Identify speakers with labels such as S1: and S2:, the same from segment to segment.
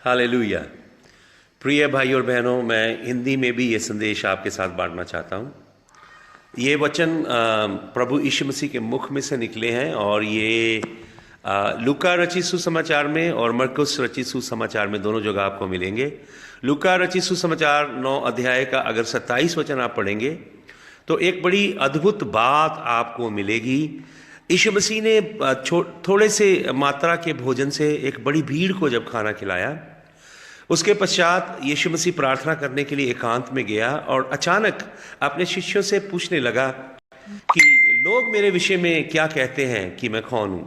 S1: Hallelujah. प्रिय भाई और बहनों, मैं हिंदी में भी ये संदेश आपके साथ बांटना चाहता हूँ। ये वचन प्रभु यीशु मसीह के मुख में से निकले हैं और ये लूका रचित सुसमाचार में और मरकुस रचित सुसमाचार में दोनों जगह आपको मिलेंगे। लूका रचित सुसमाचार 9 अध्याय का अगर 27 वचन आप पढ़ेंगे तो एक बड़ी अद्भुत बात आपको मिलेगी। यीशु मसीह ने थोड़े से मात्रा के भोजन से एक बड़ी भीड़ को जब खाना खिलाया, उसके पश्चात यीशु मसीह प्रार्थना करने के लिए एकांत में गया और अचानक अपने शिष्यों से पूछने लगा कि लोग मेरे विषय में क्या कहते हैं कि मैं कौन हूं।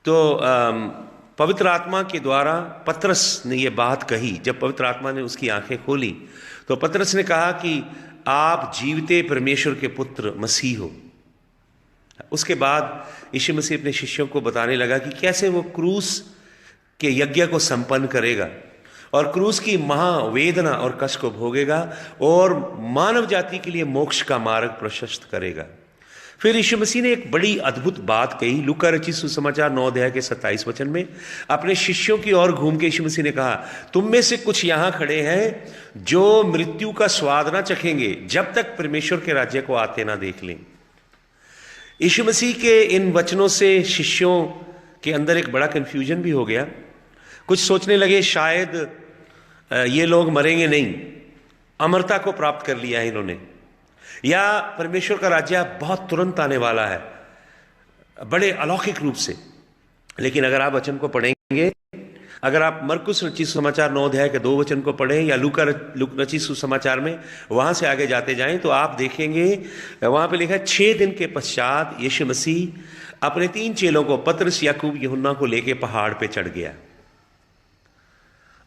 S1: तो पवित्र आत्मा के द्वारा पतरस ने यह बात कही। जब पवित्र आत्मा ने उसकी आंखें खोली तो पतरस ने कहा कि आप जीवते परमेश्वर के पुत्र मसीह हो। उसके बाद यीशु मसीह अपने शिष्यों को बताने लगा कि कैसे वो क्रूस के यज्ञ को संपन्न करेगा और क्रूस की महावेदना और कष्ट को भोगेगा और मानव जाति के लिए मोक्ष का मार्ग प्रशस्त करेगा। फिर यीशु मसीह ने एक बड़ी अद्भुत बात कही। लूका रचित सुसमाचार 9 अध्याय के 27 वचन में अपने शिष्यों की ओर घूम के यीशु मसीह ने कहा, तुम में से कुछ यहां खड़े हैं जो मृत्यु का स्वाद ना चखेंगे जब तक परमेश्वर के राज्य को आते ना देख लें। यीशु मसीह के इन वचनों से शिष्यों के अंदर एक बड़ा कंफ्यूजन भी हो गया। कुछ सोचने लगे शायद ये लोग मरेंगे नहीं, अमरता को प्राप्त कर लिया है इन्होंने, या परमेश्वर का राज्य बहुत तुरंत आने वाला है बड़े अलौकिक रूप से। लेकिन अगर आप वचन को पढ़ेंगे, अगर आप मरकुस रचित सुसमाचार 9 अध्याय के 2 वचन को पढ़ें या लूका रचित सुसमाचार में वहां से आगे जाते जाएं तो आप देखेंगे वहां पे लिखा है 6 दिन के पश्चात यीशु मसीह अपने 3 चेलों को पतरस, याकूब, यूहन्ना को लेके पहाड़ पे चढ़ गया।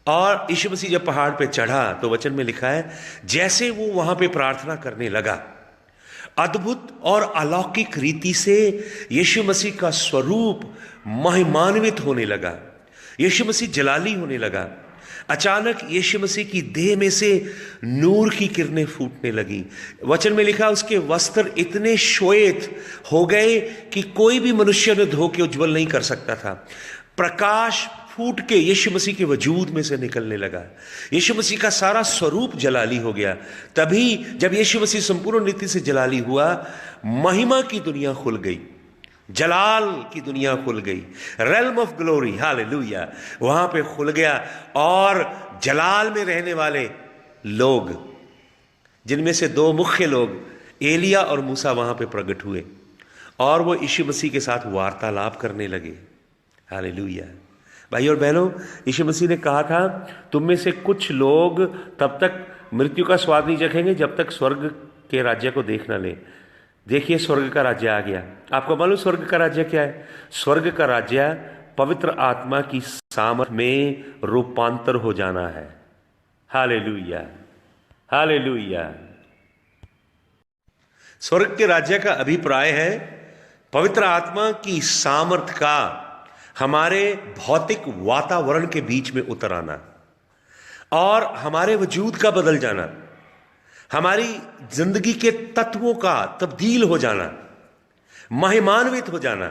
S1: और यीशु मसीह जब पहाड़ पे चढ़ा तो वचन में लिखा है जैसे वो वहां पे प्रार्थना करने लगा, अद्भुत और अलौकिक रीति से यीशु मसीह का स्वरूप महिमान्वित होने लगा, यीशु मसीह जलाली होने लगा। अचानक यीशु मसीह की देह में से नूर की किरणें फूटने लगी। वचन में लिखा उसके वस्त्र इतने श्वेत हो गए कि कोई भी मनुष्य ने धो के उज्जवल नहीं कर सकता था। प्रकाश फूट के यीशु मसीह के वजूद में से निकलने लगा। यीशु मसीह का सारा स्वरूप जलाली हो गया। तभी जब यीशु मसीह संपूर्ण रीति से जलाली हुआ, महिमा की दुनिया खुल गई, जलाल की दुनिया खुल गई, रेल्म ऑफ ग्लोरी, हालेलुया, वहां पे खुल गया। और जलाल में रहने वाले लोग, जिनमें से 2 मुख्य लोग एलिया और मूसा वहां पे प्रकट हुए और वो यीशु मसीह के साथ वार्तालाप करने लगे। हालेलुया। भाई और बहनों, यीशु मसीह ने कहा था तुम में से कुछ लोग तब तक मृत्यु का स्वाद नहीं चखेंगे जब तक स्वर्ग के राज्य को देख ना ले। देखिए, स्वर्ग का राज्य आ गया। आपको मालूम स्वर्ग का राज्य क्या है? स्वर्ग का राज्य पवित्र आत्मा की सामर्थ में रूपांतर हो जाना है। Hallelujah, hallelujah. स्वर्ग के राज्य का अभिप्राय है पवित्र आत्मा की सामर्थ का हमारे भौतिक वातावरण के बीच में उतर आना और हमारे वजूद का बदल जाना, हमारी जिंदगी के तत्वों का तब्दील हो जाना, महिमान्वित हो जाना।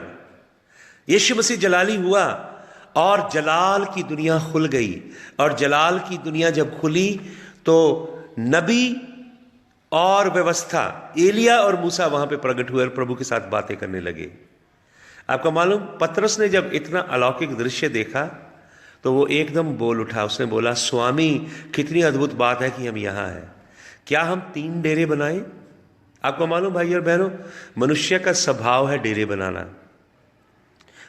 S1: यीशु मसीह जलाली हुआ और जलाल की दुनिया खुल गई। और जलाल की दुनिया जब खुली तो नबी और व्यवस्था, एलिया और मूसा वहां पे प्रकट हुए और प्रभु के साथ बातें करने लगे। आपको मालूम, पतरस ने जब इतना अलौकिक दृश्य देखा तो वो एकदम बोल उठा। उसने बोला, स्वामी, कितनी अद्भुत बात है कि हम यहां हैं। क्या हम 3 डेरे बनाएं? आपको मालूम भाई और बहनों, मनुष्य का स्वभाव है डेरे बनाना,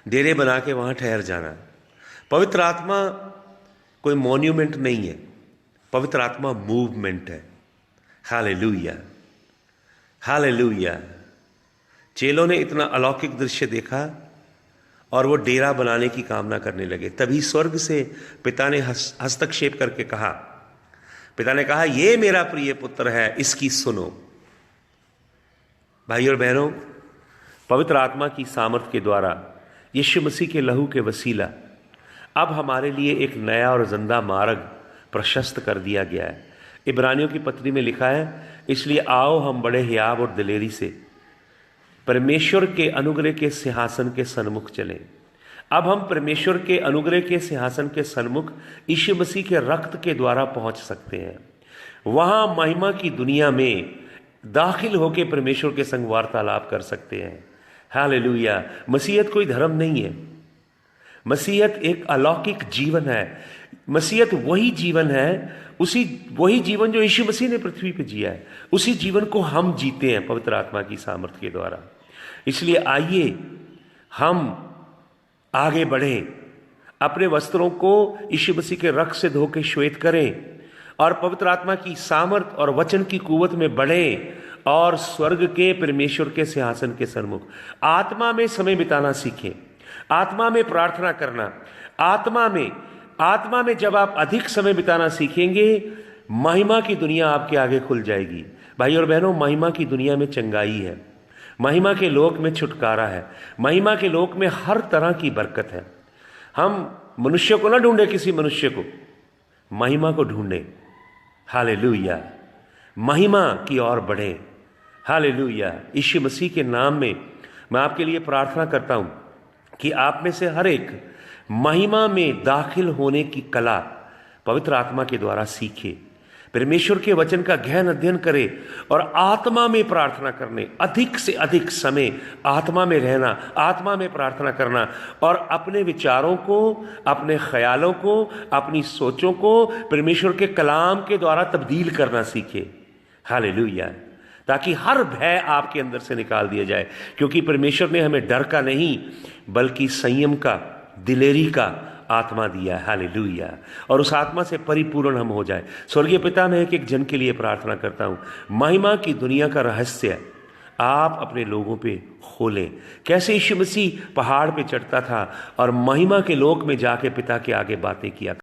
S1: डेरे बना के वहां ठहर जाना। पवित्र आत्मा कोई मॉन्यूमेंट नहीं है, पवित्र आत्मा मूवमेंट है। Hallelujah, hallelujah. चेलों ने इतना अलौकिक दृश्य देखा और वो डेरा बनाने की कामना करने लगे। तभी स्वर्ग से पिता ने हस्तक्षेप करके कहा, पिता ने कहा, ये मेरा प्रिय पुत्र है, इसकी सुनो। भाई और बहनों, पवित्र आत्मा की सामर्थ के द्वारा यीशु मसीह के लहू के वसीला अब हमारे लिए एक नया और जिंदा मार्ग प्रशस्त कर दिया गया है। इब्रानियों की पत्री में लिखा है, इसलिए आओ हम बड़े हियाव और दिलेरी से परमेश्वर के अनुग्रह के सिंहासन के सन्मुख चलें। अब हम परमेश्वर के अनुग्रह के सिंहासन के सन्मुख यीशु मसीह के रक्त के द्वारा पहुंच सकते हैं। वहां महिमा की दुनिया में दाखिल होकर परमेश्वर के संग वार्तालाप कर सकते हैं। हालेलुया। मसीहत कोई धर्म नहीं है, मसीहत एक अलौकिक जीवन है। मसीहत वही जीवन है, वही जीवन जो यीशु मसीह ने पृथ्वी पर जिया है, उसी जीवन को हम जीते हैं पवित्र आत्मा की सामर्थ्य के द्वारा। इसलिए आइए हम आगे बढ़ें, अपने वस्त्रों को यीशु मसीह के रक्त से धो के श्वेत करें और पवित्र आत्मा की सामर्थ और वचन की कुवत में बढ़ें और स्वर्ग के परमेश्वर के सिंहासन के सन्मुख आत्मा में समय बिताना सीखें, आत्मा में प्रार्थना करना। आत्मा में जब आप अधिक समय बिताना सीखेंगे, महिमा की दुनिया आपके आगे खुल जाएगी। भाई और बहनों, महिमा की दुनिया में चंगाई है, महिमा के लोक में छुटकारा है, महिमा के लोक में हर तरह की बरकत है। हम मनुष्य को ना ढूंढे, किसी मनुष्य को, महिमा को ढूंढे। हालेलुया। महिमा की ओर बढ़े। हालेलुया। यीशु मसीह के नाम में मैं आपके लिए प्रार्थना करता हूं कि आप में से हर एक महिमा में दाखिल होने की कला पवित्र आत्मा के द्वारा सीखे, परमेश्वर के वचन का गहन अध्ययन करे और आत्मा में प्रार्थना करने, अधिक से अधिक समय आत्मा में रहना, आत्मा में प्रार्थना करना और अपने विचारों को, अपने ख्यालों को, अपनी सोचों को परमेश्वर के कलाम के द्वारा तब्दील करना सीखे। हालेलुया। ताकि हर भय आपके अंदर से निकाल दिया जाए, क्योंकि परमेश्वर ने हमें डर का नहीं बल्कि संयम का, दिलेरी का आत्मा दिया है। हालेलुया। और उस आत्मा से परिपूर्ण हम हो जाए। स्वर्गीय पिता, मैं एक जन के लिए प्रार्थना करता हूं, महिमा की दुनिया का रहस्य आप अपने लोगों पे खोलें। कैसे यीशु मसीह पहाड़ पे चढ़ता था और महिमा के लोक में जाके पिता के आगे बातें किया।